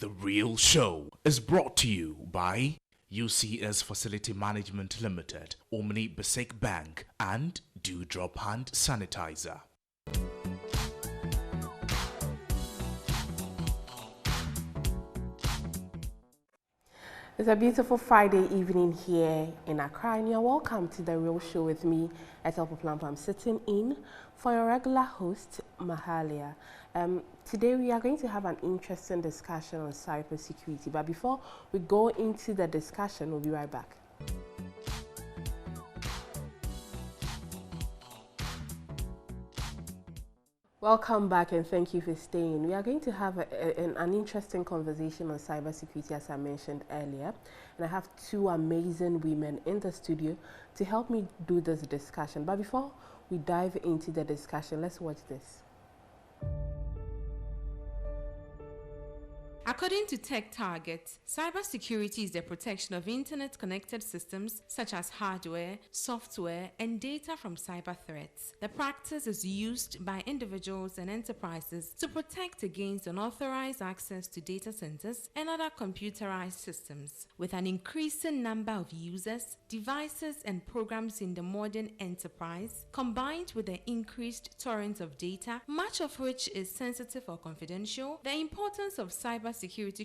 The Real Show is brought to you by UCS Facility Management Limited, Omni Basic Bank, and Dewdrop Hand Sanitizer. It's a beautiful Friday evening here in Accra, and you're welcome to The Real Show with me, Ethel Poplampa. I'm sitting in for your regular host, Mahalia. Today we are going to have an interesting discussion on cybersecurity, but before we go into the discussion, we'll be right back. Welcome back and thank you for staying. We are going to have an interesting conversation on cybersecurity, as I mentioned earlier. And I have two amazing women in the studio to help me do this discussion. But before we dive into the discussion, let's watch this. According to Tech Target, cybersecurity is the protection of internet-connected systems such as hardware, software, and data from cyber threats. The practice is used by individuals and enterprises to protect against unauthorized access to data centers and other computerized systems. With an increasing number of users, devices, and programs in the modern enterprise, combined with the increased torrent of data, much of which is sensitive or confidential, the importance of cybersecurity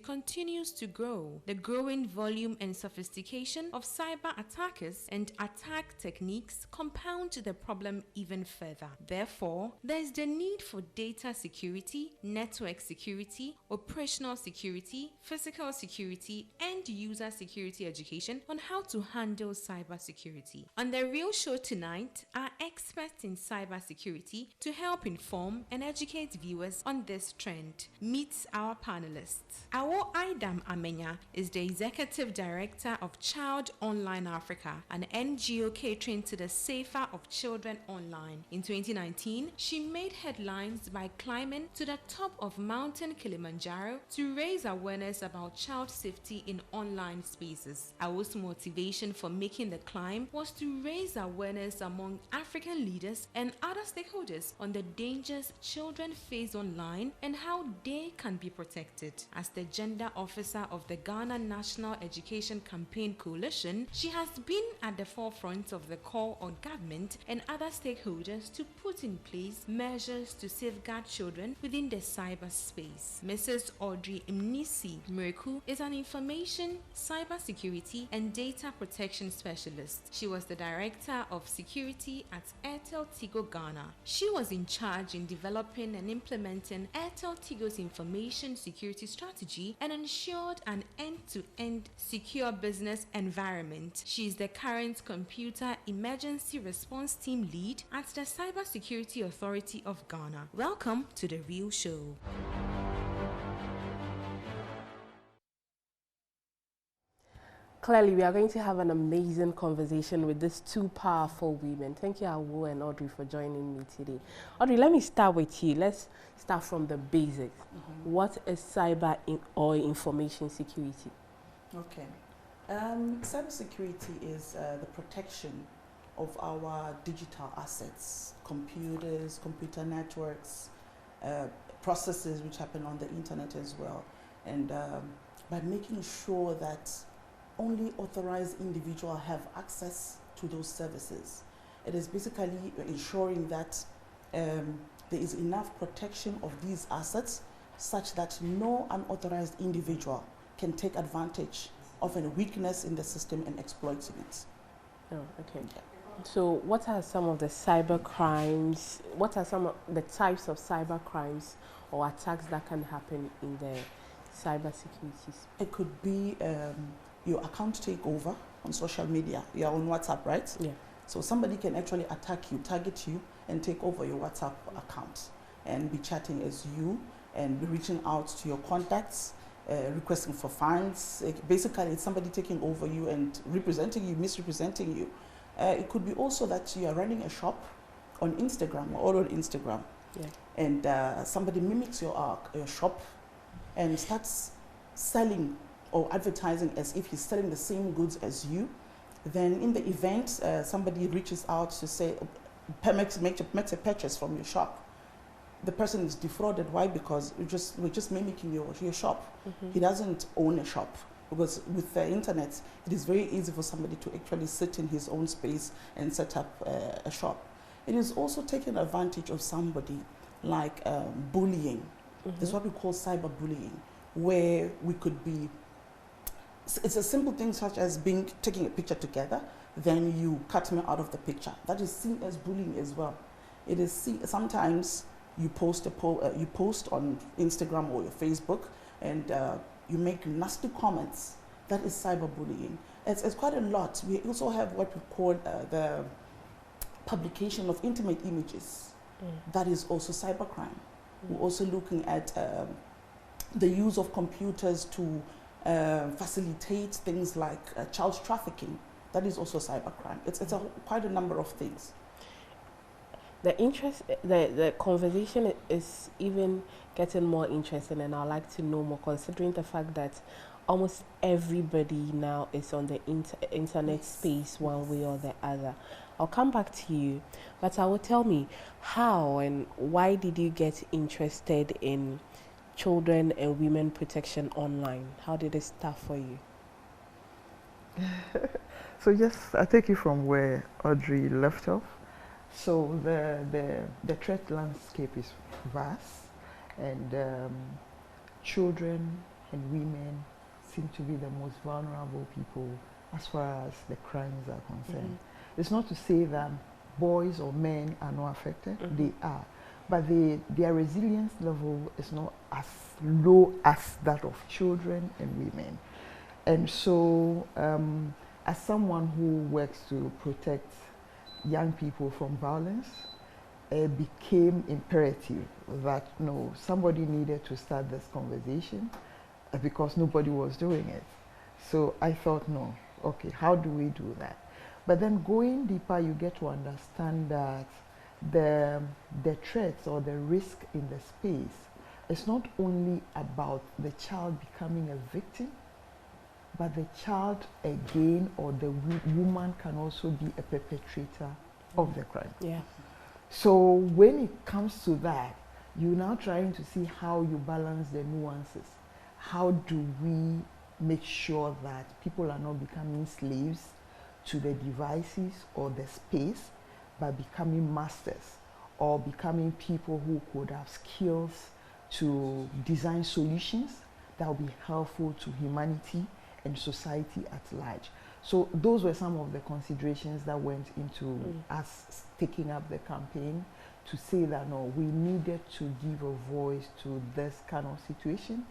continues to grow. The growing volume and sophistication of cyber attackers and attack techniques compound the problem even further. Therefore, there is the need for data security, network security, operational security, physical security, and user security education on how to handle cybersecurity. On The Real Show tonight are experts in cybersecurity to help inform and educate viewers on this trend. Meet our panelists. Awo Aidam Amenyah is the Executive Director of Child Online Africa, an NGO catering to the safer of children online. In 2019, she made headlines by climbing to the top of Mountain Kilimanjaro to raise awareness about child safety in online spaces. Awo's motivation for making the climb was to raise awareness among African leaders and other stakeholders on the dangers children face online and how they can be protected. As the gender officer of the Ghana National Education Campaign Coalition, she has been at the forefront of the call on government and other stakeholders to put in place measures to safeguard children within the cyberspace. Mrs. Audrey Mnisi Mireku is an information, cybersecurity, and data protection specialist. She was the director of security at Airtel Tigo Ghana. She was in charge in developing and implementing Airtel Tigo's information security strategy and ensured an end-to-end secure business environment. She is the current Computer Emergency Response Team lead at the Cybersecurity Authority of Ghana. Welcome to The Real Show. Clearly, we are going to have an amazing conversation with these two powerful women. Thank you, Awo and Audrey, for joining me today. Audrey, let me start with you. Let's start from the basics. What is cyber or information security? Okay. Cybersecurity is the protection of our digital assets, computers, computer networks, processes which happen on the internet as well. And by making sure that only authorized individuals have access to those services. It is basically ensuring that there is enough protection of these assets such that no unauthorized individual can take advantage of a weakness in the system and exploiting it. Oh, okay. Yeah. So what are some of the cyber crimes, what are some of the types of cyber crimes or attacks that can happen in the cybersecurity space? It could be your account takeover on social media. You're on WhatsApp, right? Yeah. So somebody can actually attack you, target you, and take over your WhatsApp account and be chatting as you and be reaching out to your contacts, requesting for funds. Basically, it's somebody taking over you and representing you, misrepresenting you. It could be also that you are running a shop on Instagram or on Instagram, and somebody mimics your shop and starts selling or advertising as if he's selling the same goods as you. Then in the event, somebody reaches out to say, makes a purchase from your shop. the person is defrauded. Why? Because we're just mimicking your shop. He doesn't own a shop, because with the internet, it is very easy for somebody to actually sit in his own space and set up a shop. It is also taking advantage of somebody, like bullying. That's what we call cyberbullying, where we could be. It's a simple thing such as taking a picture together, then you cut me out of the picture. That is seen as bullying as well. It is sometimes you post you post on Instagram or your Facebook, and you make nasty comments. That is cyberbullying. It's quite a lot. We also have what we call the publication of intimate images. That is also cybercrime. We're also looking at the use of computers to facilitate things like child trafficking. That is also cybercrime. It's quite a number of things. The conversation is even getting more interesting, and I'd like to know more, considering the fact that almost everybody now is on the internet space one way or the other. I'll come back to you, but tell me, how and why did you get interested in children and women protection online? How did it start for you? So I take you from where Audrey left off. So the threat landscape is vast, and children and women seem to be the most vulnerable people as far as the crimes are concerned. It's not to say that boys or men are not affected, they are, but their resilience level is not as low as that of children and women. And so as someone who works to protect young people from violence, it became imperative that somebody needed to start this conversation because nobody was doing it. So I thought, okay, how do we do that? But then going deeper, you get to understand that the threats or the risk in the space is not only about the child becoming a victim, but the child again, or the woman, can also be a perpetrator of the crime. Yeah. So when it comes to that, you're now trying to see how you balance the nuances. How do we make sure that people are not becoming slaves to the devices or the space, but becoming masters, or becoming people who could have skills to design solutions that will be helpful to humanity and society at large. So those were some of the considerations that went into us taking up the campaign, to say that we needed to give a voice to this kind of situation,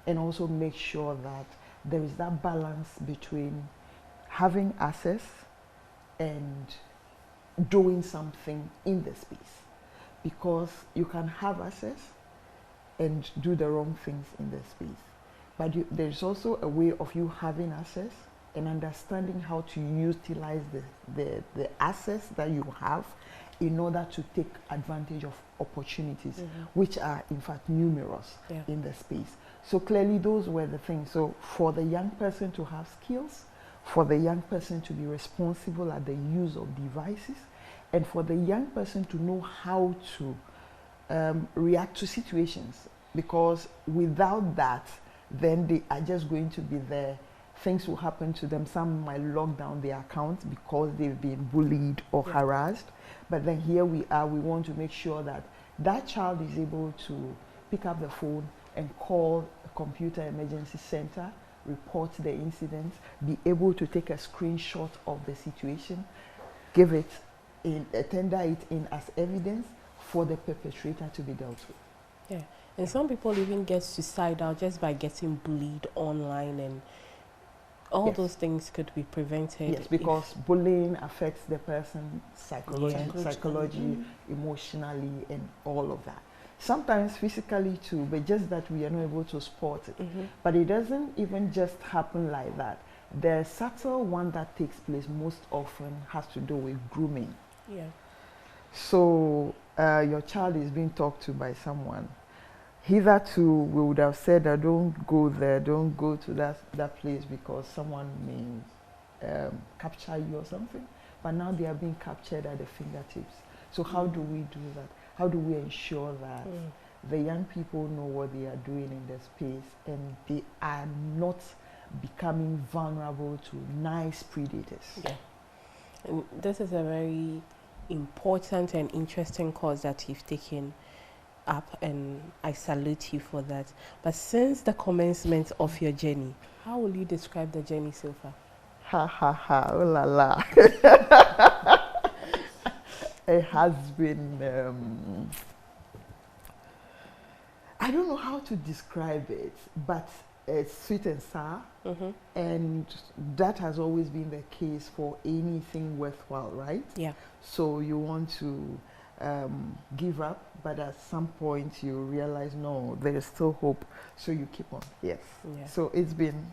and also make sure that there is that balance between having access and doing something in the space. Because you can have access and do the wrong things in the space. But there's also a way of you having access and understanding how to utilize the access that you have in order to take advantage of opportunities, which are in fact numerous in the space. So clearly those were the things. So for the young person to have skills, for the young person to be responsible at the use of devices, and for the young person to know how to react to situations, because without that, then they are just going to be there. Things will happen to them. Some might lock down their accounts because they've been bullied or harassed. But then here we are, we want to make sure that that child is able to pick up the phone and call a computer emergency center, report the incident, be able to take a screenshot of the situation, give it tender it in as evidence for the perpetrator to be dealt with. Yeah, and some people even get suicidal just by getting bullied online, and all those things could be prevented. Yes, because bullying affects the person psychology, emotionally, and all of that. Sometimes physically too, but just that we are not able to spot it. But it doesn't even just happen like that. The subtle one that takes place most often has to do with grooming. Yeah. So your child is being talked to by someone. Hitherto, we would have said that don't go there, don't go to that place because someone may capture you or something. But now they are being captured at the fingertips. So how do we do that? how do we ensure that the young people know what they are doing in the space and they are not becoming vulnerable to nice predators? Yeah. And this is a very important and interesting cause that you've taken up, and I salute you for that. But since the commencement of your journey, how will you describe the journey so far? Ha ha ha, oh la la. It has been, I don't know how to describe it, but it's sweet and sour. And that has always been the case for anything worthwhile, right? Yeah. So you want to give up, but at some point you realize, no, there is still hope. So you keep on. Yes. Yeah. So it's been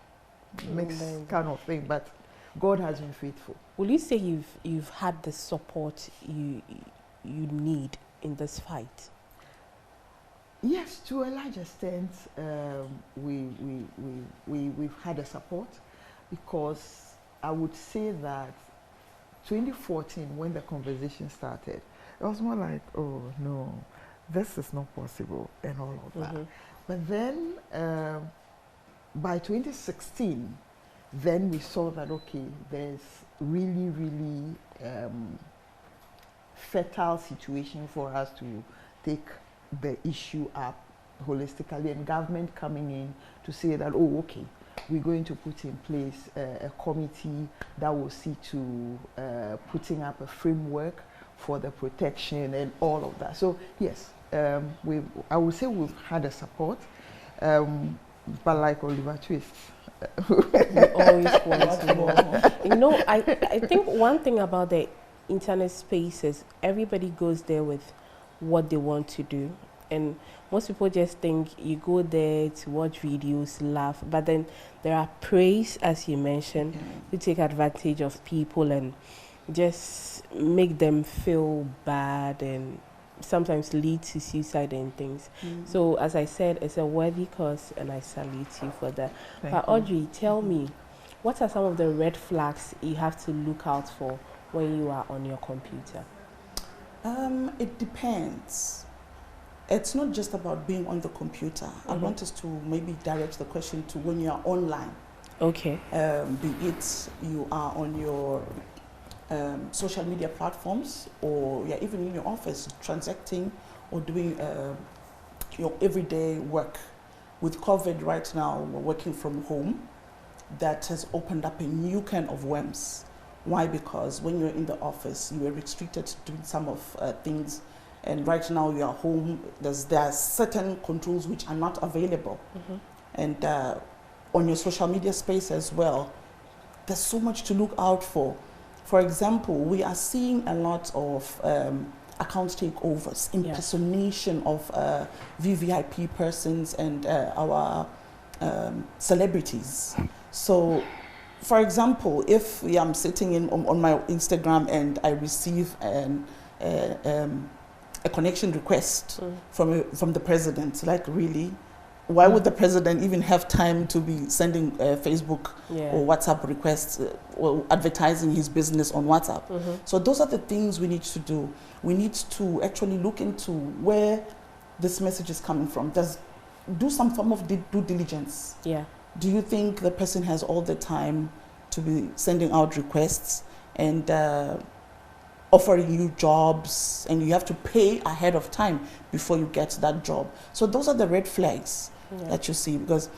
mixed kind of thing, but God has been faithful. Will you say you've had the support you need in this fight? Yes, to a large extent, we've had a support, because I would say that 2014, when the conversation started, it was more like, oh no, this is not possible and all of that. But then by 2016, then we saw that, okay, there's really, really fertile situation for us to take the issue up holistically, and government coming in to say that, oh, okay, we're going to put in place a committee that will see to putting up a framework for the protection and all of that. So yes, I would say we've had a support, but like Oliver Twist, we always want more. You know, I think one thing about the internet space is everybody goes there with what they want to do, and most people just think you go there to watch videos, laugh, but then there are praise, as you mentioned, who take advantage of people and just make them feel bad and sometimes lead to suicide and things. So as I said, it's a worthy cause, and I salute you for that. But Audrey, tell me, what are some of the red flags you have to look out for when you are on your computer? It depends. It's not just about being on the computer. I want us to maybe direct the question to when you are online. Okay. Be it you are on your social media platforms, or you're even in your office transacting or doing your everyday work. With COVID right now, we're working from home. That has opened up a new kind of worms. Why? Because when you're in the office, you are restricted to doing some of things, and right now you are home. There are certain controls which are not available, and on your social media space as well, there's so much to look out for. For example, we are seeing a lot of account takeovers, impersonation of VVIP persons and our celebrities. So, for example, if I'm sitting on my Instagram and I receive a connection request from the president, like, really, why would the president even have time to be sending Facebook or WhatsApp requests or advertising his business on WhatsApp? So those are the things we need to do. We need to actually look into where this message is coming from. Do some form of due diligence. Do you think the person has all the time to be sending out requests and offering you jobs, and you have to pay ahead of time before you get that job? So those are the red flags that you see, because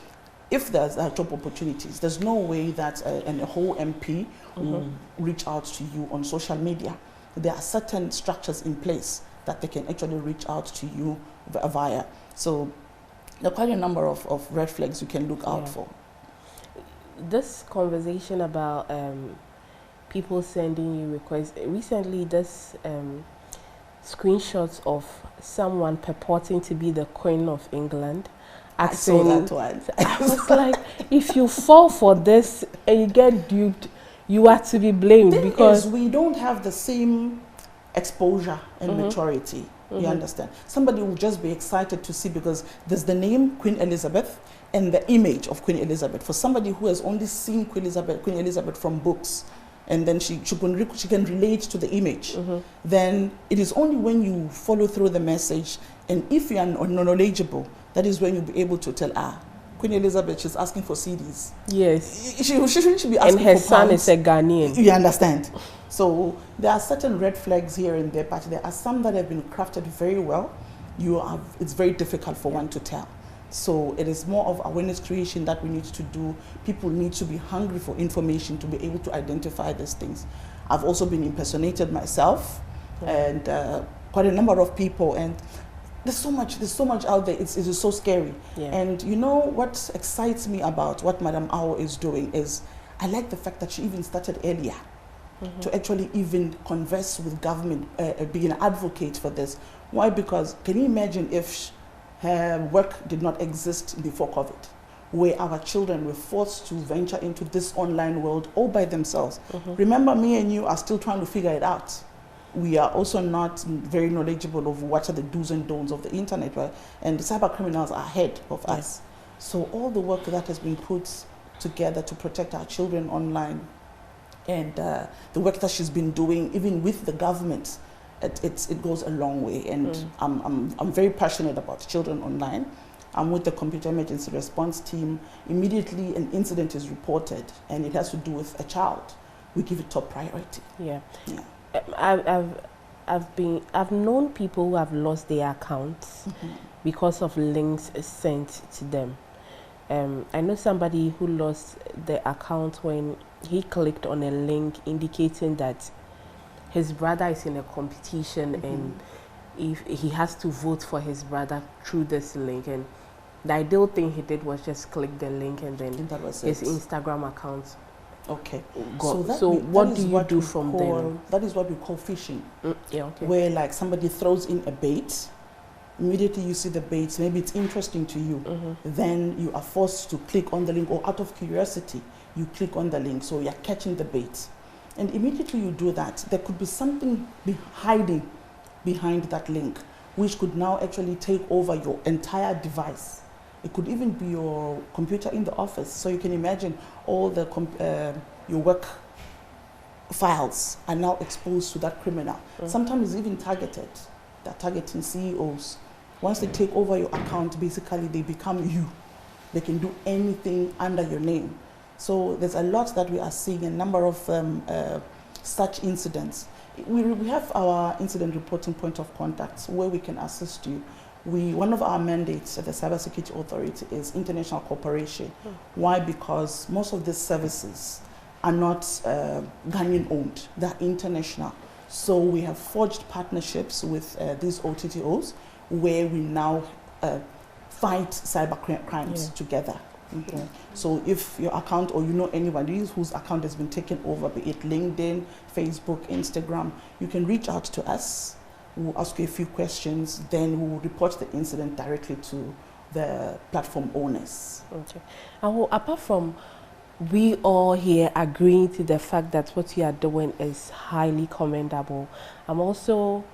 if there's job opportunities, there's no way that a whole MP will reach out to you on social media. There are certain structures in place that they can actually reach out to you via. So there are quite a number of red flags you can look out for. This conversation about people sending you requests, recently this screenshots of someone purporting to be the Queen of England. I saw that one. I was like, if you fall for this and you get duped, you are to be blamed, because we don't have the same exposure and maturity. You understand? Somebody will just be excited to see, because there's the name Queen Elizabeth and the image of Queen Elizabeth. For somebody who has only seen Queen Elizabeth from books and then she can relate to the image, then it is only when you follow through the message, and if you are knowledgeable, that is when you'll be able to tell, Queen Elizabeth, she's asking for CDs. Yes. She shouldn't be asking for And her son pounds. is a Ghanaian. You understand? So there are certain red flags here and there, but there are some that have been crafted very well. It's very difficult for one to tell. So it is more of awareness creation that we need to do. People need to be hungry for information to be able to identify these things. I've also been impersonated myself, and quite a number of people, and there's so much out there. It is so scary. Yeah. And you know what excites me about what Madam Awo is doing is, I like the fact that she even started earlier to actually even converse with government, be an advocate for this. Why? Because can you imagine if her work did not exist before COVID, where our children were forced to venture into this online world all by themselves? Remember, me and you are still trying to figure it out. We are also not very knowledgeable of what are the do's and don'ts of the internet, right? And the cyber criminals are ahead of us. So all the work that has been put together to protect our children online, and the work that she's been doing, even with the government, it goes a long way. And I'm very passionate about children online. I'm with the Computer Emergency Response Team. Immediately an incident is reported and it has to do with a child, we give it top priority. Yeah. I've known people who have lost their accounts because of links sent to them. I know somebody who lost the account when he clicked on a link indicating that his brother is in a competition and if he has to vote for his brother through this link, and the ideal thing he did was just click the link and then that was his Instagram account. Okay. So, what do you do from then? That is what we call phishing. Yeah, okay. Where like somebody throws in a bait, immediately you see the bait, maybe it's interesting to you, then you are forced to click on the link, or out of curiosity, you click on the link, so you're catching the bait. And immediately you do that, there could be something hiding behind that link, which could now actually take over your entire device. It could even be your computer in the office. So you can imagine all the your work files are now exposed to that criminal. Sometimes it's even targeted. They're targeting CEOs. Once they take over your account, basically they become you. They can do anything under your name. So there's a lot that we are seeing, a number of such incidents. We have our incident reporting point of contact where we can assist you. One of our mandates at the Cybersecurity Authority is international cooperation. Why? Because most of these services are not Ghanaian owned, they're international. So we have forged partnerships with these OTTOs where we now fight cyber crimes together. So if your account, or you know anybody whose account has been taken over, be it LinkedIn, Facebook, Instagram, you can reach out to us. We'll ask you a few questions, then we'll report the incident directly to the platform owners. Okay. And apart from we all here agreeing to the fact that what you are doing is highly commendable, I'm also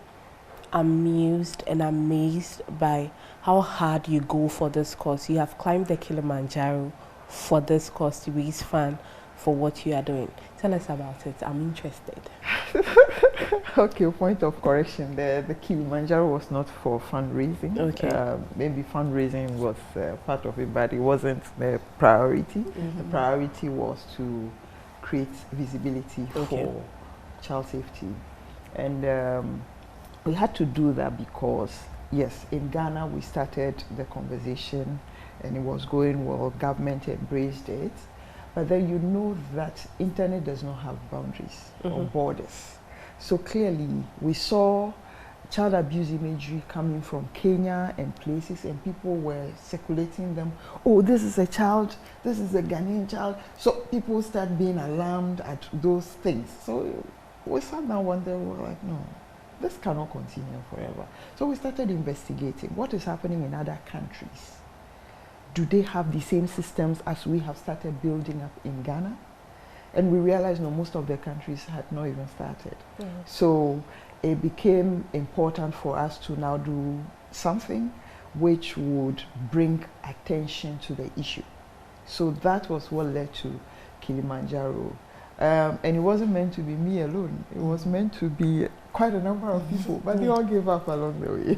amused and amazed by how hard you go for this cause. You have climbed the Kilimanjaro for this cause to raise funds for what you are doing. Tell us about it. I'm interested. Okay, point of correction. The Kilimanjaro was not for fundraising. Okay. Maybe fundraising was part of it, but it wasn't the priority. The priority was to create visibility for child safety. And we had to do that because, yes, in Ghana we started the conversation and it was going well, government embraced it. But then you know that internet does not have boundaries or borders. So clearly we saw child abuse imagery coming from Kenya and places, and people were circulating them. Oh, this is a child, this is a Ghanaian child. So people start being alarmed at those things. So we sat down one day, we were like, no, this cannot continue forever. So we started investigating what is happening in other countries. Do they have the same systems as we have started building up in Ghana? And we realized no, most of the countries had not even started. So it became important for us to now do something which would bring attention to the issue. So that was what led to Kilimanjaro. And it wasn't meant to be me alone. It was meant to be quite a number of people, but they all gave up along the way.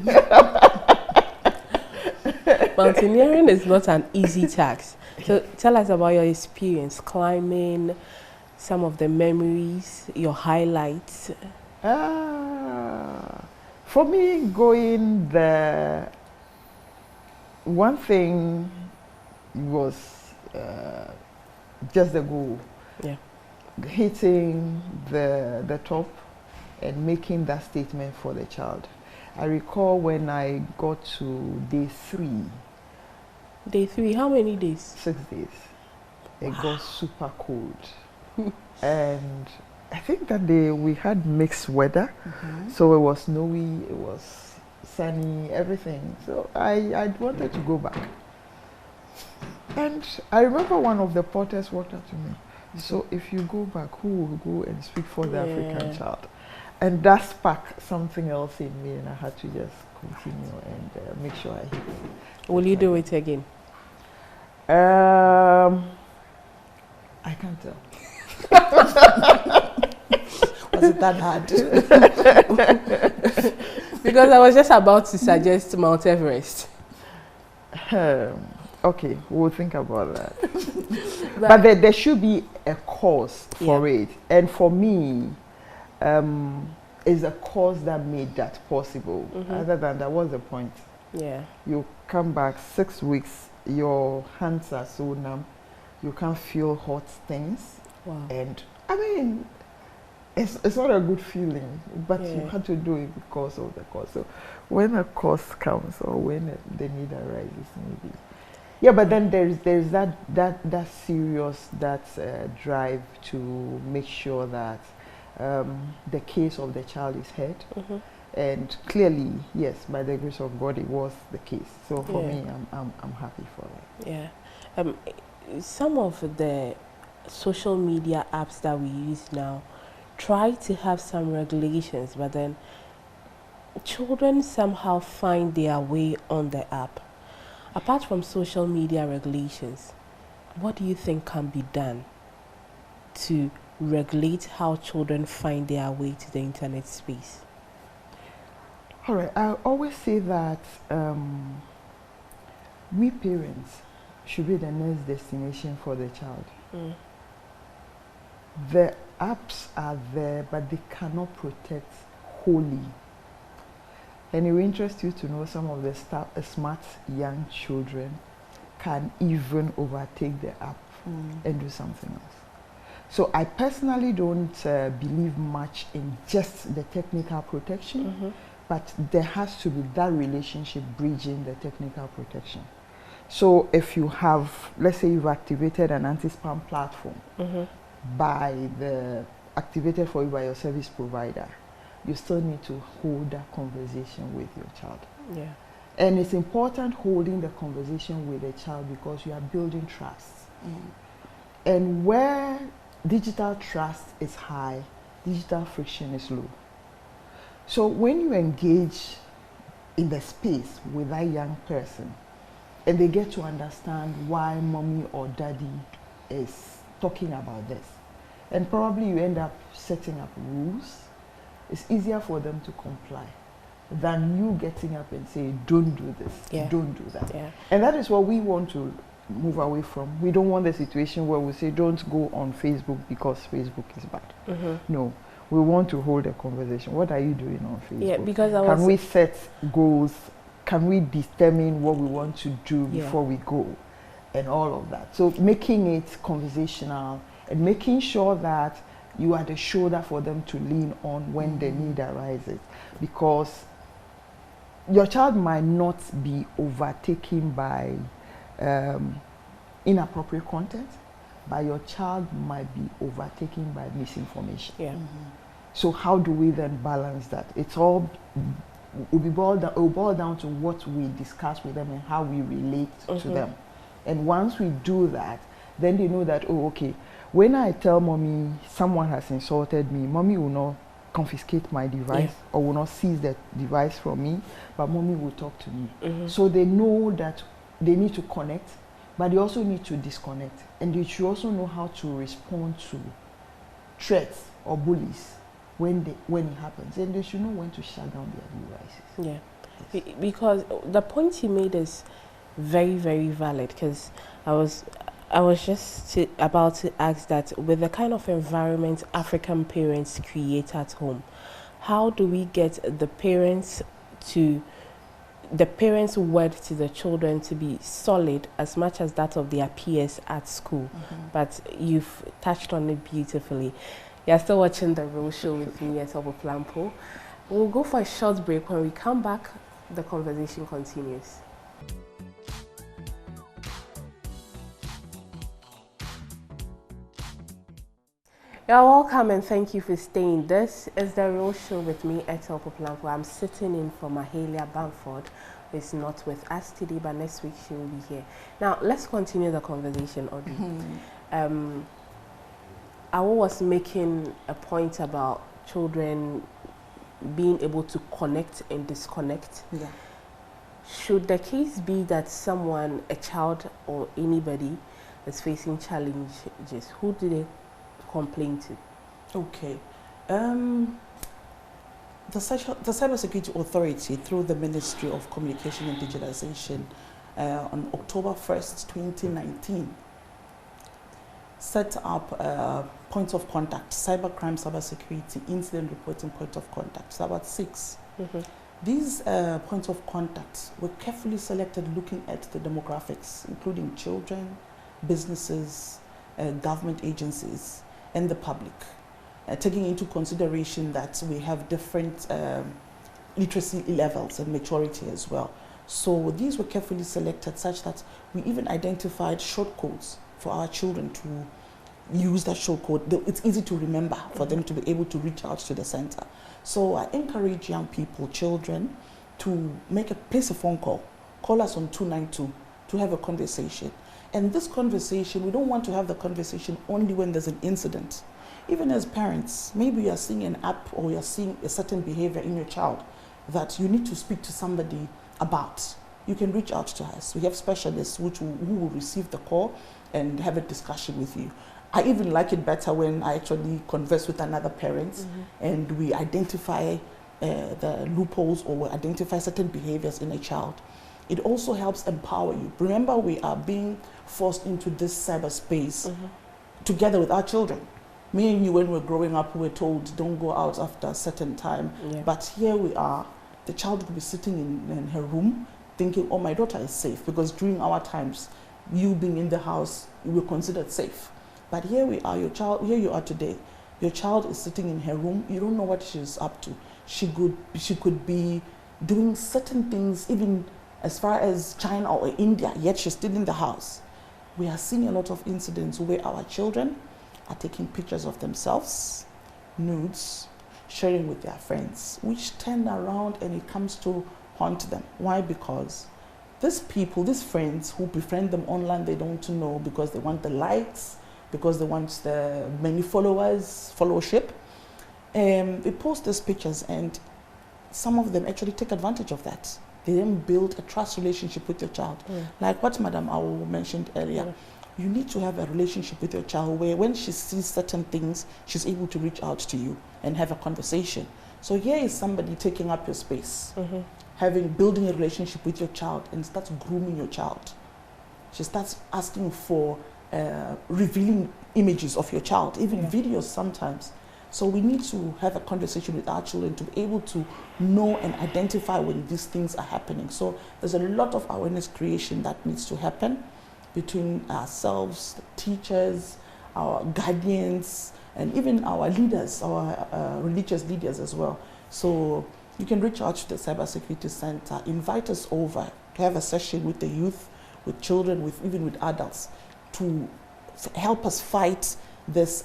Mountaineering is not an easy task. So tell us about your experience climbing, some of the memories, your highlights. For me, going there, one thing was just the goal. Yeah. Hitting the top and making that statement for the child. I recall when I got to day 3. Day 3, how many days? 6 days. It got super cold. And I think that day we had mixed weather. So it was snowy, it was sunny, everything. So I wanted to go back. And I remember one of the porters walked up to me. So if you go back, who will go and speak for the African child? And that sparked something else in me, and I had to just continue and make sure I hit it. Will you do it again? I can't tell. Was it that hard? Because I was just about to suggest Mount Everest. Okay, we'll think about that. But there should be a cause for it. And for me, it's a cause that made that possible. Other than that, what's the point? Yeah. You come back 6 weeks, your hands are so numb, you can't feel hot things. Wow. And I mean, it's not a good feeling, but you had to do it because of the cause. So when a cause comes or when the need arises, maybe. Yeah, but then there's that serious drive to make sure that the case of the child is heard. And clearly, yes, by the grace of God, it was the case. So for me, I'm happy for it. Yeah. Some of the social media apps that we use now try to have some regulations, but then children somehow find their way on the app. Apart from social media regulations, what do you think can be done to regulate how children find their way to the internet space? All right, I always say that we parents should be the next destination for the child. The apps are there, but they cannot protect wholly. And it will interest you to know some of the smart young children can even overtake the app and do something else. So I personally don't believe much in just the technical protection, but there has to be that relationship bridging the technical protection. So if you have, let's say you've activated an anti-spam platform activated for you by your service provider, you still need to hold that conversation with your child. Yeah. And it's important holding the conversation with the child because you are building trust. And where digital trust is high, digital friction is low. So when you engage in the space with that young person and they get to understand why mommy or daddy is talking about this, and probably you end up setting up rules, it's easier for them to comply than you getting up and saying, don't do this, don't do that. And that is what we want to move away from. We don't want the situation where we say, don't go on Facebook because Facebook is bad. No, we want to hold a conversation. What are you doing on Facebook? Yeah, because can we set goals? Can we determine what we want to do before we go? And all of that. So making it conversational and making sure that you are the shoulder for them to lean on when the need arises. Because your child might not be overtaken by inappropriate content, but your child might be overtaken by misinformation. So how do we then balance that? It will boil down to what we discuss with them and how we relate to them. And once we do that, then they know that, oh, okay, when I tell mommy someone has insulted me, mommy will not confiscate my device or will not seize the device from me, but mommy will talk to me. So they know that they need to connect, but they also need to disconnect. And they should also know how to respond to threats or bullies when it happens, and they should know when to shut down their devices. Yeah, because the point you made is very, very valid. Because I was just about to ask that with the kind of environment African parents create at home, how do we get the parents' word to the children to be solid as much as that of their peers at school? But you've touched on it beautifully. You're still watching The Real Show with me at Awo Aidam. We'll go for a short break. When we come back, the conversation continues. You're welcome and thank you for staying. This is The Real Show with me at Awo Aidam. I'm sitting in for Mahalia Bamford, who is not with us today, but next week she will be here. Now, let's continue the conversation, Audrey. Awo was making a point about children being able to connect and disconnect. Yeah. Should the case be that someone, a child or anybody, is facing challenges, who do they complain to? Okay. The Cybersecurity Authority, through the Ministry of Communication and Digitalization, on October 1st, 2019, set up a point of contact, cybercrime, cybersecurity, incident reporting point of contact. So about 6. These points of contact were carefully selected looking at the demographics, including children, businesses, government agencies, and the public, taking into consideration that we have different literacy levels and maturity as well. So these were carefully selected such that we even identified short codes for our children to use that short code. It's easy to remember for them to be able to reach out to the center. So I encourage young people, children, to place a phone call. Call us on 292 to have a conversation. And this conversation, we don't want to have the conversation only when there's an incident. Even as parents, maybe you are seeing an app or you are seeing a certain behavior in your child that you need to speak to somebody about. You can reach out to us. We have specialists who will receive the call and have a discussion with you. I even like it better when I actually converse with another parent and we identify the loopholes or we identify certain behaviors in a child. It also helps empower you. Remember, we are being forced into this cyberspace together with our children. Me and you, when we were growing up, we were told don't go out after a certain time. Yeah. But here we are. The child could be sitting in her room thinking, oh, my daughter is safe, because during our times, you being in the house, you were considered safe. But here we are, here you are today. Your child is sitting in her room. You don't know what she's up to. She could be doing certain things, even as far as China or India, yet she's still in the house. We are seeing a lot of incidents where our children are taking pictures of themselves, nudes, sharing with their friends, which turn around and it comes to haunt them. Why? Because these people, these friends who befriend them online, they don't know because they want the likes, because they want the many followers, followership. They post these pictures and some of them actually take advantage of that. They then build a trust relationship with your child. Like what Madam Awo mentioned earlier. You need to have a relationship with your child where when she sees certain things, she's able to reach out to you and have a conversation. So here is somebody taking up your space, building a relationship with your child and starts grooming your child. She starts asking for revealing images of your child, even videos sometimes. So we need to have a conversation with our children to be able to know and identify when these things are happening. So there's a lot of awareness creation that needs to happen between ourselves, the teachers, our guardians, and even our leaders, our religious leaders as well. So you can reach out to the Cybersecurity Center, invite us over to have a session with the youth, with children, even with adults, to help us fight this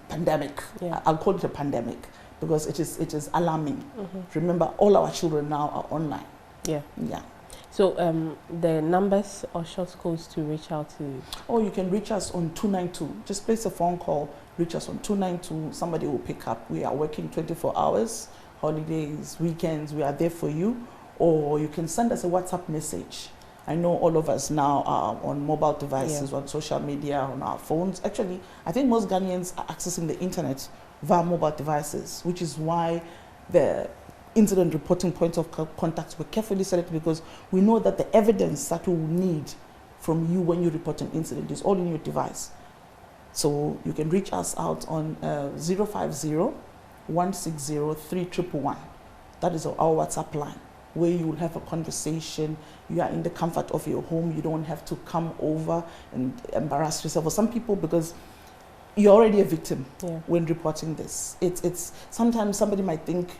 pandemic. I'll call it a pandemic because it is alarming. Remember, all our children now are online. Yeah. So the numbers or short codes to reach out to? Oh, you can reach us on 292. Just place a phone call, reach us on 292. Somebody will pick up. We are working 24 hours, holidays, weekends, we are there for you. Or you can send us a WhatsApp message I know all of us now are on mobile devices, on social media, on our phones. Actually, I think most Ghanaians are accessing the internet via mobile devices, which is why the incident reporting points of contact were carefully selected, because we know that the evidence that we will need from you when you report an incident is all in your device. So you can reach us out on 050-160-3111. That is our WhatsApp line, where you will have a conversation. You are in the comfort of your home. You don't have to come over and embarrass yourself. For some people, because you're already a victim when reporting this. It's sometimes somebody might think,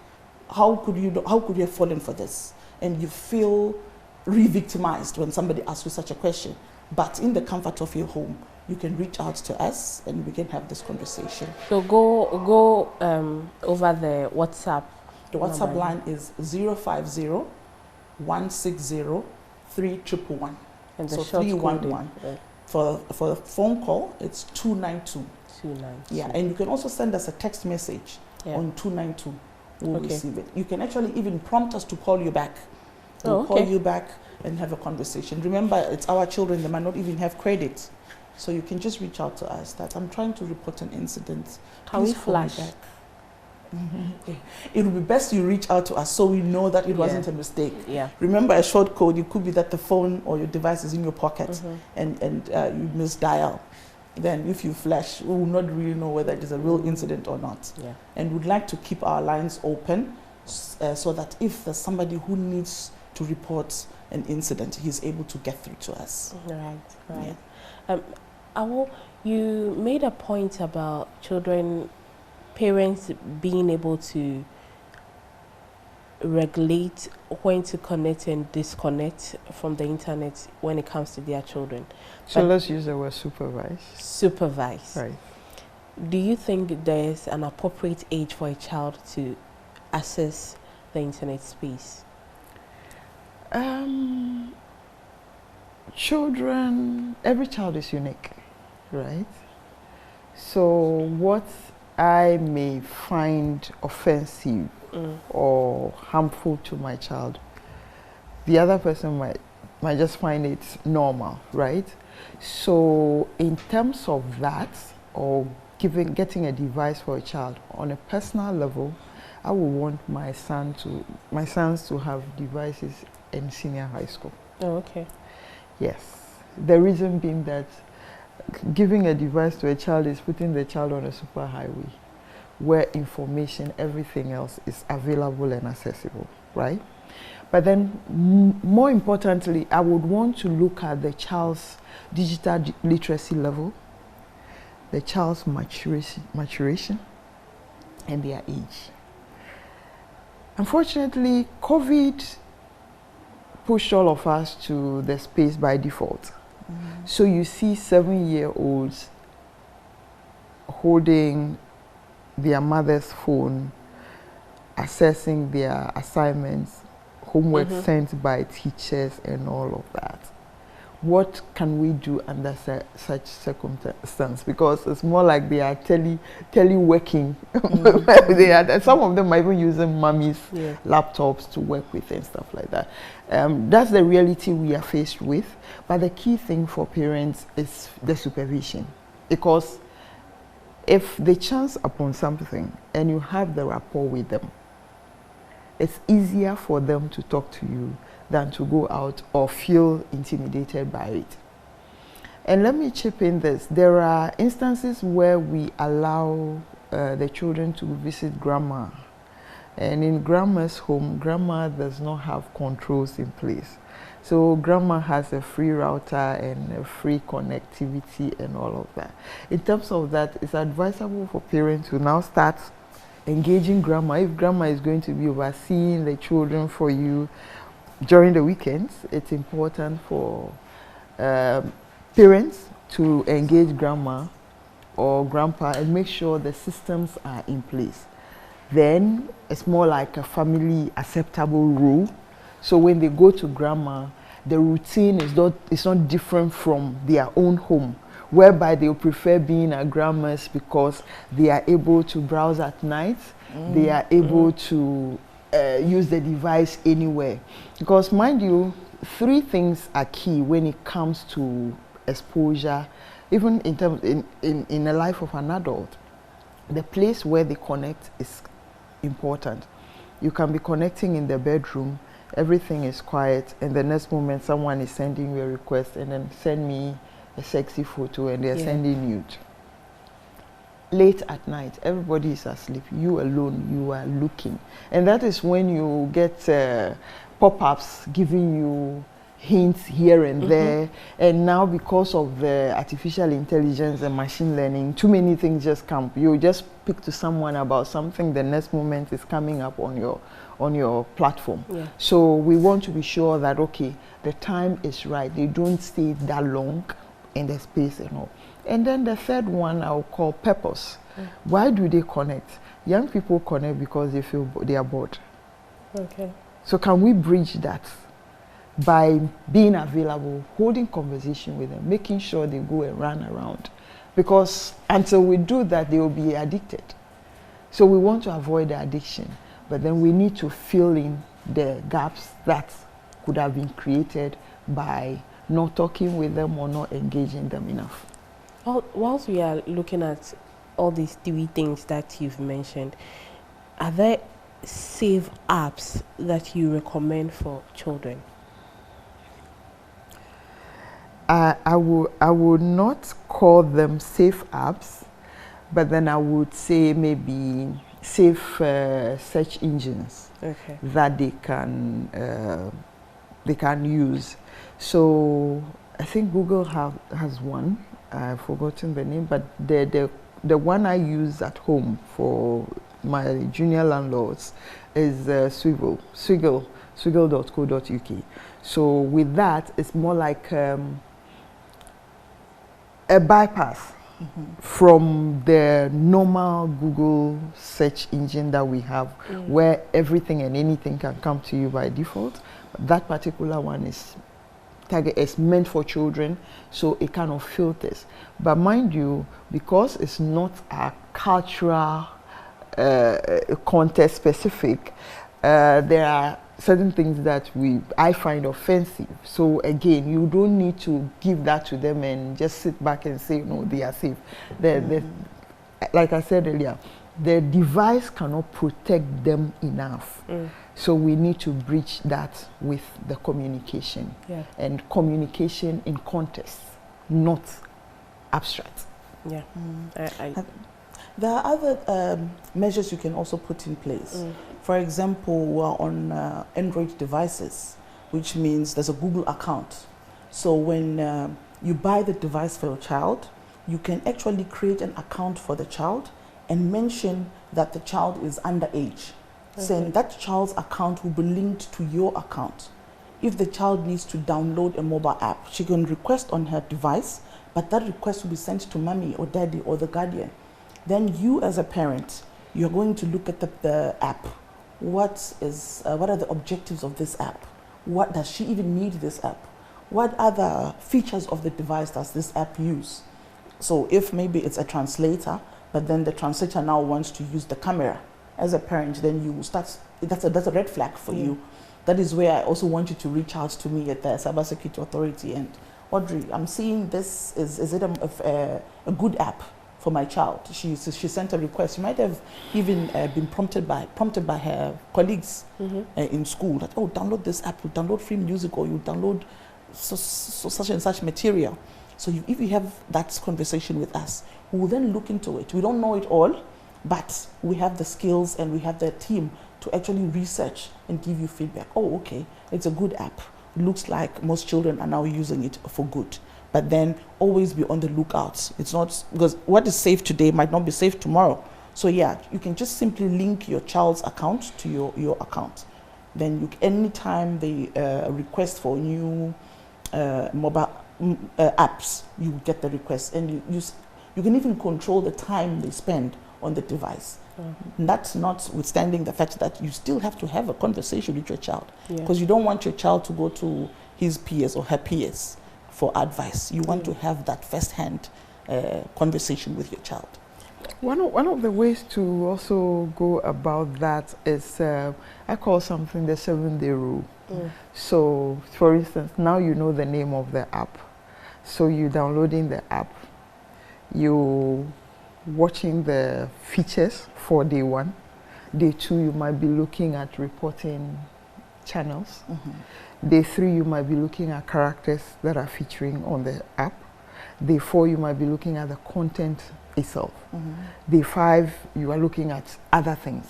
how could you have fallen for this? And you feel re-victimized when somebody asks you such a question. But in the comfort of your home, you can reach out to us and we can have this conversation. So go over the WhatsApp. The WhatsApp line is 050-160-3111. And the so short 311. For a phone call, it's 292. 292. Yeah, and you can also send us a text message on 292. We'll receive it. You can actually even prompt us to call you back. We'll call you back and have a conversation. Remember, it's our children. They might not even have credit. So you can just reach out to us that I'm trying to report an incident. Can we flash? It would be best you reach out to us so we know that it wasn't a mistake. Yeah. Remember, a short code, it could be that the phone or your device is in your pocket and you misdial. Then if you flash, we will not really know whether it is a real incident or not. Yeah. And we'd like to keep our lines open so that if there's somebody who needs to report an incident, he's able to get through to us. Right. Yeah. Awo, you made a point about parents being able to regulate when to connect and disconnect from the internet when it comes to their children. So let's use the word supervise. Supervise. Right. Do you think there's an appropriate age for a child to access the internet space? Children, every child is unique, right? So what I may find offensive or harmful to my child, the other person might just find it normal, right? So in terms of that, or getting a device for a child, on a personal level, I would want my sons to have devices in senior high school. Oh, okay. Yes. The reason being that giving a device to a child is putting the child on a superhighway where information, everything else is available and accessible, right? But then more importantly, I would want to look at the child's digital literacy level, the child's maturation, and their age. Unfortunately, COVID pushed all of us to the space by default. So you see 7-year-olds holding their mother's phone, accessing their assignments, homework sent by teachers and all of that. What can we do under such circumstance? Because it's more like they are teleworking. Some of them are even using mommy's laptops to work with and stuff like that. That's the reality we are faced with. But the key thing for parents is the supervision. Because if they chance upon something and you have the rapport with them, it's easier for them to talk to you than to go out or feel intimidated by it. And let me chip in this. There are instances where we allow the children to visit grandma. And in grandma's home, grandma does not have controls in place. So grandma has a free router and a free connectivity and all of that. In terms of that, it's advisable for parents to now start engaging grandma. If grandma is going to be overseeing the children for you during the weekends, it's important for parents to engage grandma or grandpa and make sure the systems are in place. Then it's more like a family acceptable rule. So when they go to grandma, the routine is not different from their own home, whereby they prefer being at grandma's because they are able to browse at night, they are able to use the device anywhere. Because mind you, three things are key when it comes to exposure, even in terms in the life of an adult. The place where they connect is important. You can be connecting in the bedroom, everything is quiet, and the next moment someone is sending you a request and then send me a sexy photo and they're sending nude. Late at night, everybody is asleep, you alone, you are looking. And that is when you get pop-ups giving you hints here and there. And now because of the artificial intelligence and machine learning, too many things just come. You just speak to someone about something, the next moment is coming up on your platform. So we want to be sure that, okay, the time is right. They don't stay that long in the space and all. And then the third one I'll call purpose. Why do they connect? Young people connect because they feel they are bored. Okay. So can we bridge that by being available, holding conversation with them, making sure they go and run around? Because until we do that, they will be addicted. So we want to avoid the addiction, but then we need to fill in the gaps that could have been created by not talking with them or not engaging them enough. Whilst we are looking at all these three things that you've mentioned, are there safe apps that you recommend for children? I would not call them safe apps, but then I would say maybe safe search engines that they can use. So I think Google has one. I've forgotten the name, but the one I use at home for my junior landlords is swiggle.co.uk. So with that, it's more like a bypass from the normal Google search engine that we have, where everything and anything can come to you by default. That particular one is meant for children, so it kind of filters. But mind you, because it's not a cultural context specific, there are certain things that I find offensive. So again, you don't need to give that to them and just sit back and say, no, they are safe. Like I said earlier, the device cannot protect them enough. So we need to bridge that with the communication. And communication in context, not abstract. There are other measures you can also put in place. For example, on Android devices, which means there's a Google account. So when you buy the device for your child, you can actually create an account for the child and mention that the child is underage. Saying that child's account will be linked to your account. If the child needs to download a mobile app, she can request on her device, but that request will be sent to mommy or daddy or the guardian. Then you as a parent, you're going to look at the app. What are the objectives of this app? What does she even need this app? What other features of the device does this app use? So if maybe it's a translator, but then the translator now wants to use the camera. As a parent, then you start, that's a red flag for you. That is where I also want you to reach out to me at the Cybersecurity Authority. And Audrey, I'm seeing this, is it a good app for my child? She sent a request. She might have even been prompted by her colleagues in school that, oh, download this app, you download free music, or you download such and such material. So if you have that conversation with us, we will then look into it. We don't know it all, but we have the skills and we have the team to actually research and give you feedback. Oh, okay, it's a good app. It looks like most children are now using it for good. But then always be on the lookout. It's not, because what is safe today might not be safe tomorrow. So yeah, you can just simply link your child's account to your account. Then anytime they request for new mobile apps, you get the request. And you can even control the time they spend on the device. And that's notwithstanding the fact that you still have to have a conversation with your child, because you don't want your child to go to his peers or her peers for advice. You want to have that first-hand conversation with your child. One of the ways to also go about that is, I call something the 7-day rule. So, for instance, now you know the name of the app. So you downloading the app, you watching the features for day 1. Day 2, you might be looking at reporting channels. Day 3, you might be looking at characters that are featuring on the app. Day 4, you might be looking at the content itself. Day 5, you are looking at other things.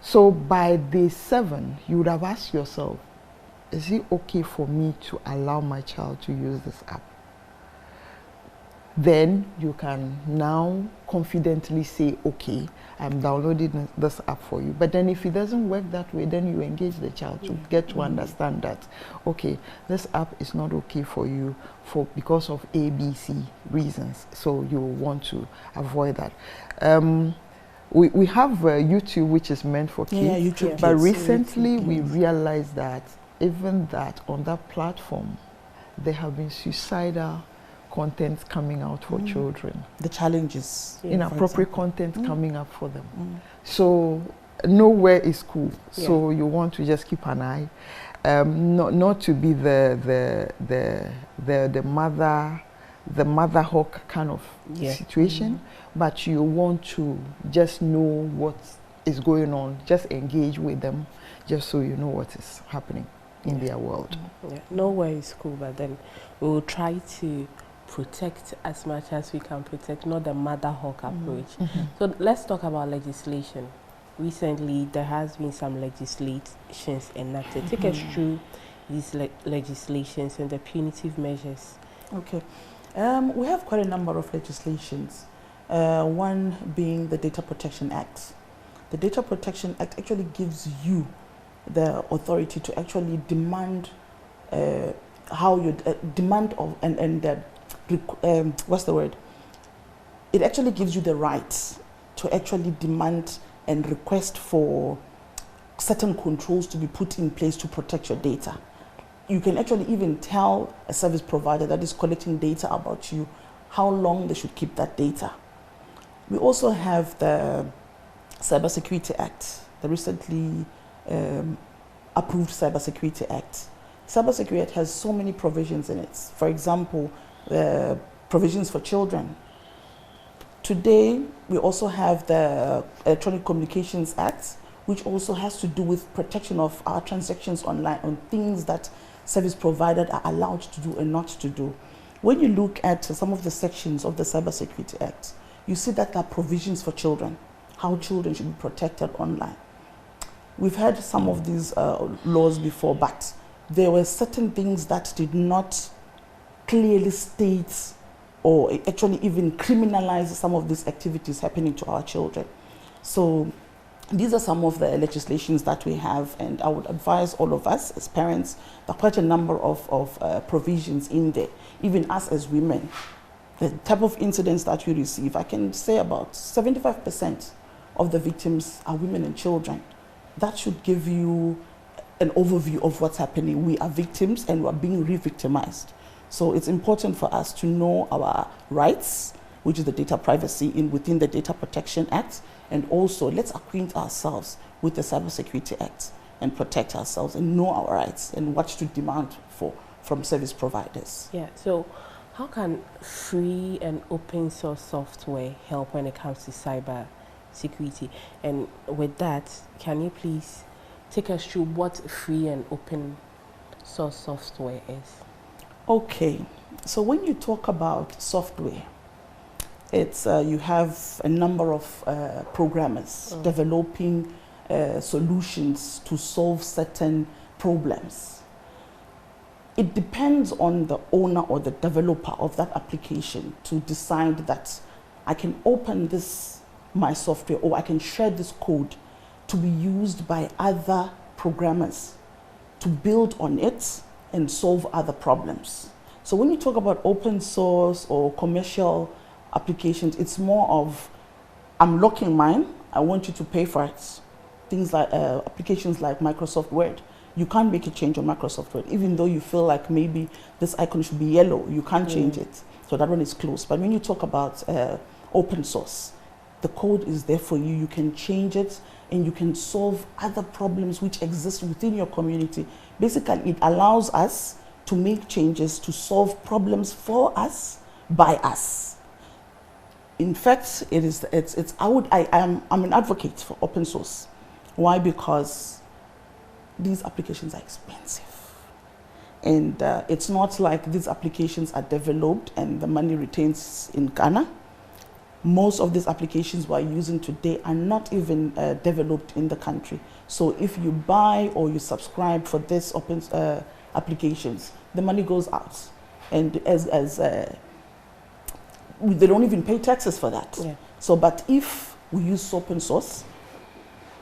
So by day 7, you would have asked yourself, is it okay for me to allow my child to use this app? Then you can now confidently say, okay, I'm downloading this app for you. But then if it doesn't work that way, then you engage the child to get to understand that, okay, this app is not okay for you because of A, B, C reasons. So you want to avoid that. We have YouTube, which is meant for kids. Yeah, YouTube but Kids. recently we realized that even that on that platform, there have been suicidal content coming out for children. The challenges. Inappropriate content coming up for them. So nowhere is cool. So you want to just keep an eye. Not to be the mother hawk kind of situation, but you want to just know what is going on, just engage with them, just so you know what is happening in their world. Nowhere is cool, but then we will try to protect as much as we can protect, not the mother hawk approach. So let's talk about legislation. Recently, there has been some legislations enacted. Take us through these legislations and the punitive measures. Okay. We have quite a number of legislations. One being the Data Protection Act. The Data Protection Act actually gives you the authority to actually demand how you demand of what's the word? It actually gives you the right to actually demand and request for certain controls to be put in place to protect your data. You can actually even tell a service provider that is collecting data about you how long they should keep that data. We also have the Cybersecurity Act, the recently approved Cybersecurity Act. Cybersecurity Act has so many provisions in it. For example, the provisions for children. Today, we also have the Electronic Communications Act, which also has to do with protection of our transactions online on things that service providers are allowed to do and not to do. When you look at some of the sections of the Cybersecurity Act, you see that there are provisions for children, how children should be protected online. We've had some of these laws before, but there were certain things that did not clearly state or actually even criminalize some of these activities happening to our children. So these are some of the legislations that we have, and I would advise all of us as parents, there are quite a number of provisions in there, even us as women. The type of incidents that we receive, I can say about 75% of the victims are women and children. That should give you an overview of what's happening. We are victims and we are being re-victimized. So it's important for us to know our rights, which is the data privacy within the Data Protection Act, and also let's acquaint ourselves with the Cybersecurity Act and protect ourselves and know our rights and what to demand for from service providers. Yeah, so how can free and open source software help when it comes to cyber security? And with that, can you please take us through what free and open source software is? Okay, so when you talk about software, it's you have a number of programmers developing solutions to solve certain problems. It depends on the owner or the developer of that application to decide that I can open my software, or I can share this code to be used by other programmers to build on it and solve other problems. So when you talk about open source or commercial applications, it's more of, I'm locking mine, I want you to pay for it. Things like applications like Microsoft Word. You can't make a change on Microsoft Word, even though you feel like maybe this icon should be yellow, you can't change it. So that one is closed. But when you talk about open source, the code is there for you. You can change it and you can solve other problems which exist within your community. Basically, it allows us to make changes to solve problems for us, by us. In fact, I'm an advocate for open source. Why? Because these applications are expensive. And it's not like these applications are developed and the money retains in Ghana. Most of these applications we're using today are not even developed in the country. So if you buy or you subscribe for this open applications, the money goes out. And they don't even pay taxes for that. Yeah. So, but if we use open source,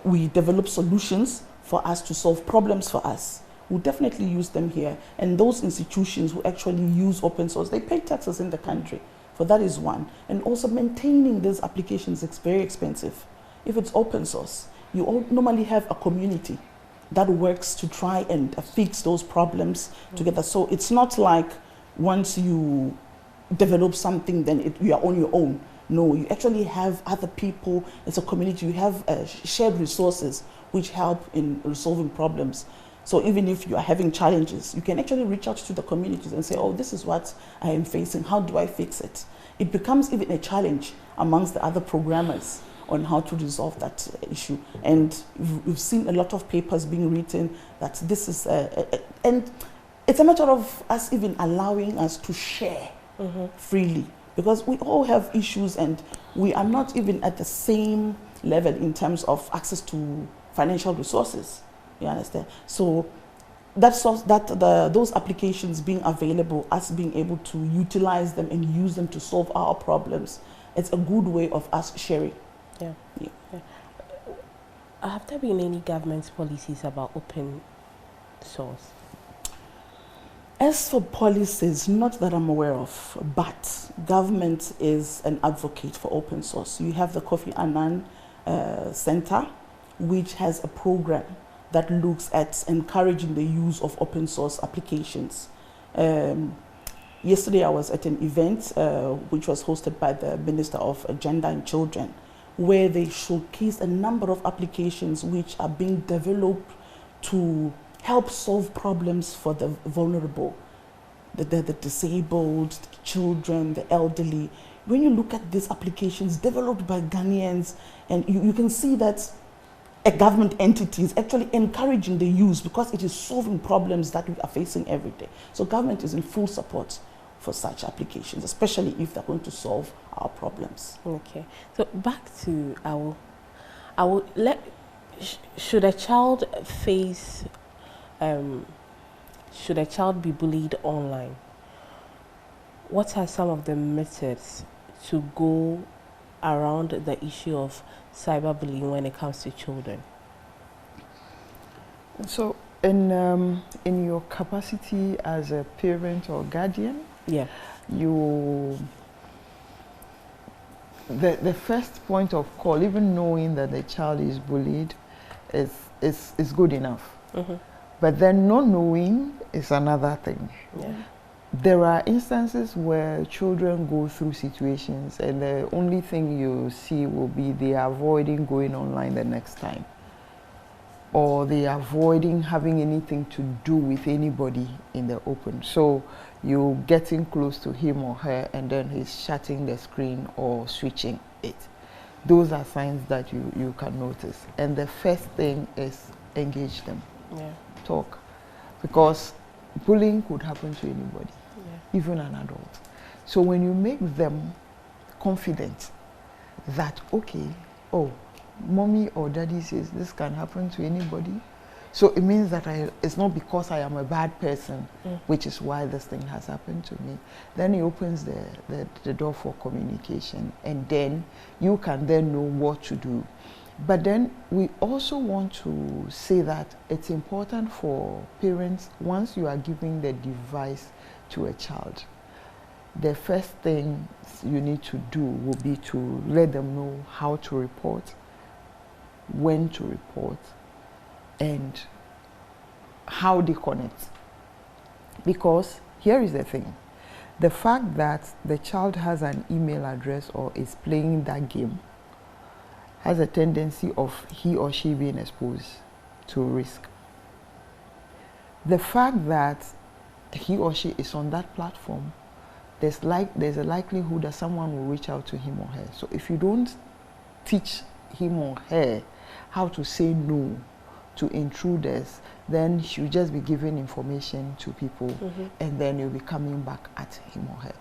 we develop solutions for us to solve problems for us, we'll definitely use them here. And those institutions who actually use open source, they pay taxes in the country. For that is one. And also maintaining these applications is very expensive. If it's open source, you all normally have a community that works to try and fix those problems together. So it's not like once you develop something, then you are on your own. No, you actually have other people. It's a community. You have shared resources which help in resolving problems. So even if you are having challenges, you can actually reach out to the communities and say, oh, this is what I am facing. How do I fix it? It becomes even a challenge amongst the other programmers on how to resolve that issue. And we've seen a lot of papers being written that this is, and it's a matter of us even allowing us to share freely, because we all have issues and we are not even at the same level in terms of access to financial resources. You understand? So those applications being available, us being able to utilize them and use them to solve our problems, it's a good way of us sharing. Yeah. Have there been any government policies about open source? As for policies, not that I'm aware of, but government is an advocate for open source. You have the Kofi Annan Center, which has a program that looks at encouraging the use of open source applications. Yesterday I was at an event which was hosted by the Minister of Gender and Children, where they showcased a number of applications which are being developed to help solve problems for the vulnerable, the disabled, the children, the elderly. When you look at these applications developed by Ghanaians, and you can see that a government entity is actually encouraging the use because it is solving problems that we are facing every day. So government is in full support for such applications, especially if they're going to solve our problems. Okay. So back to should a child face, should a child be bullied online? What are some of the methods to go around the issue of cyberbullying when it comes to children? So in your capacity as a parent or guardian, yeah, the first point of call, even knowing that the child is bullied, is good enough. But then not knowing is another thing. Yeah. There are instances where children go through situations and the only thing you see will be they are avoiding going online the next time, or they are avoiding having anything to do with anybody in the open. So you're getting close to him or her and then he's shutting the screen or switching it. Those are signs that you can notice. And the first thing is engage them. Yeah. Talk. Because bullying could happen to anybody. Yeah. Even an adult. So when you make them confident that, okay, oh, mommy or daddy says this can happen to anybody, so it means that it's not because I am a bad person, which is why this thing has happened to me. Then it opens the door for communication, and then you can then know what to do. But then we also want to say that it's important for parents, once you are giving the device to a child, the first thing you need to do will be to let them know how to report, when to report, and how they connect. Because here is the thing, the fact that the child has an email address or is playing that game has a tendency of he or she being exposed to risk. The fact that he or she is on that platform, there's a likelihood that someone will reach out to him or her. So if you don't teach him or her how to say no to intruders, then she'll just be giving information to people, and then you'll be coming back at him or her.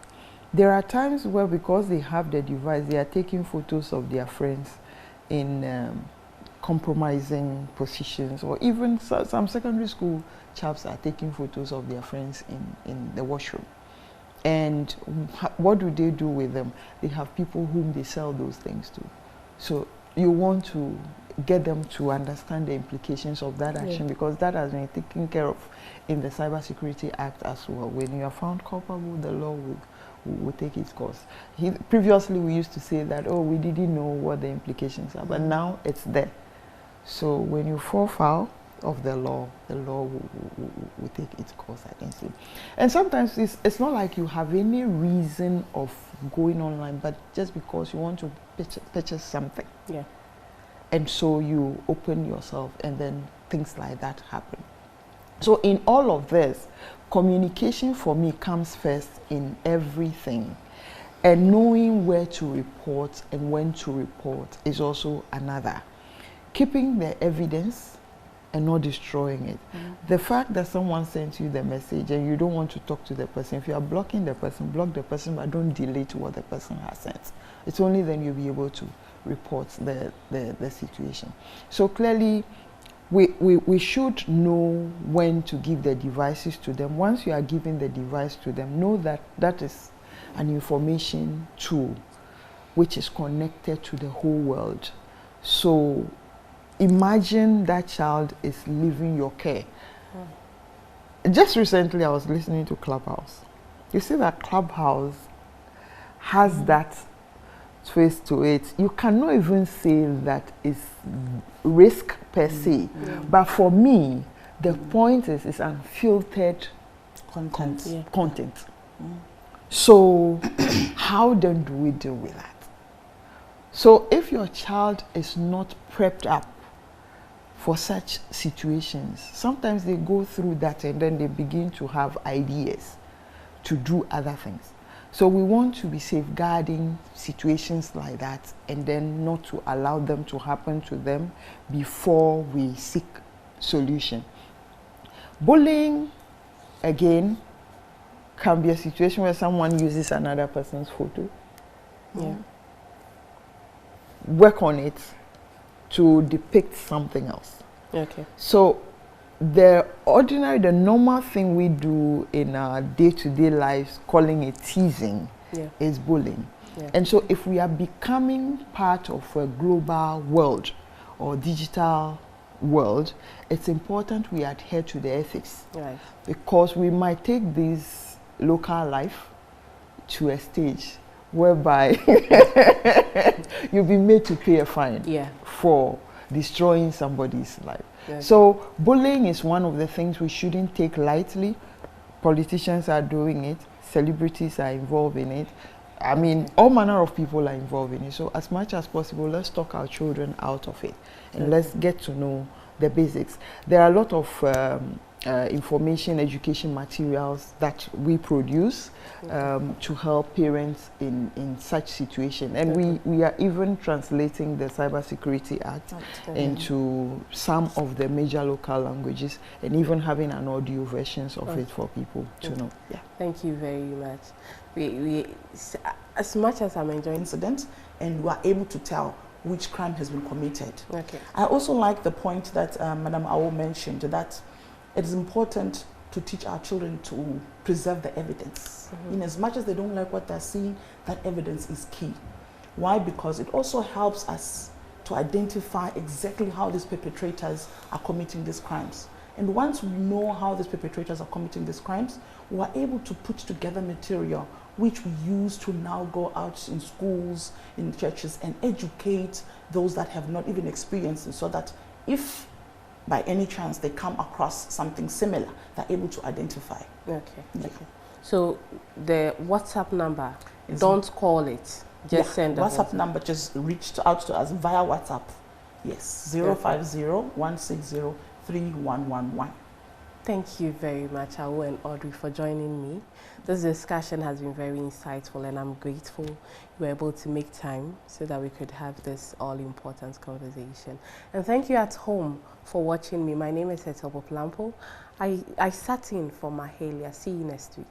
There are times where, because they have the device, they are taking photos of their friends in compromising positions, or even some secondary school chaps are taking photos of their friends in the washroom. And what do they do with them? They have people whom they sell those things to. So you want to get them to understand the implications of that action, because that has been taken care of in the Cybersecurity Act as well. When you are found culpable, the law will take its course. Previously, we used to say that, oh, we didn't know what the implications are, but now it's there. So when you fall foul of the law will take its course against you. And sometimes it's not like you have any reason of going online, but just because you want to purchase something. Yeah. And so you open yourself, and then things like that happen. So in all of this, communication for me comes first in everything. And knowing where to report and when to report is also another. Keeping the evidence and not destroying it. The fact that someone sent you the message and you don't want to talk to the person, if you are blocking the person, block the person, but don't delete what the person has sent. It's only then you'll be able to report the situation. So clearly, we should know when to give the devices to them. Once you are giving the device to them, know that that is an information tool which is connected to the whole world. So imagine that child is leaving your care. Just recently I was listening to Clubhouse. You see that Clubhouse has that twist to it. You cannot even say that it's risk per se. But for me, the point is it's unfiltered content. So how then do we deal with that? So if your child is not prepped up for such situations, sometimes they go through that and then they begin to have ideas to do other things. So we want to be safeguarding situations like that, and then not to allow them to happen to them before we seek solution. Bullying, again, can be a situation where someone uses another person's photo. Work on it to depict something else. Okay. So the normal thing we do in our day-to-day lives, calling it teasing, is bullying. And so if we are becoming part of a global world or digital world, it's important we adhere to the ethics. Right. Because we might take this local life to a stage whereby you'll be made to pay a fine for destroying somebody's life. So bullying is one of the things we shouldn't take lightly. Politicians are doing it, celebrities are involved in it. I mean, all manner of people are involved in it. So as much as possible, let's talk our children out of it, and let's get to know the basics. There are a lot of information, education materials that we produce to help parents in such situation. And we are even translating the Cybersecurity Act into some of the major local languages, and even having an audio versions of it for people to know. Thank you very much. We as much as I'm enjoying incident, and we are able to tell which crime has been committed. Okay. I also like the point that Madam Awo mentioned, that it is important to teach our children to preserve the evidence. In as much as they don't like what they're seeing, that evidence is key. Why? Because it also helps us to identify exactly how these perpetrators are committing these crimes. And once we know how these perpetrators are committing these crimes, we are able to put together material which we use to now go out in schools, in churches, and educate those that have not even experienced it, so that if by any chance they come across something similar, they're able to identify. Okay. So the WhatsApp number, don't call it. Just send a WhatsApp number. Just reach out to us via WhatsApp. Yes, 050-160-3111. Thank you very much, Awo and Audrey, for joining me. This discussion has been very insightful, and I'm grateful you were able to make time so that we could have this all-important conversation. And thank you at home for watching me. My name is Etopo Plampo. I sat in for Mahalia. See you next week.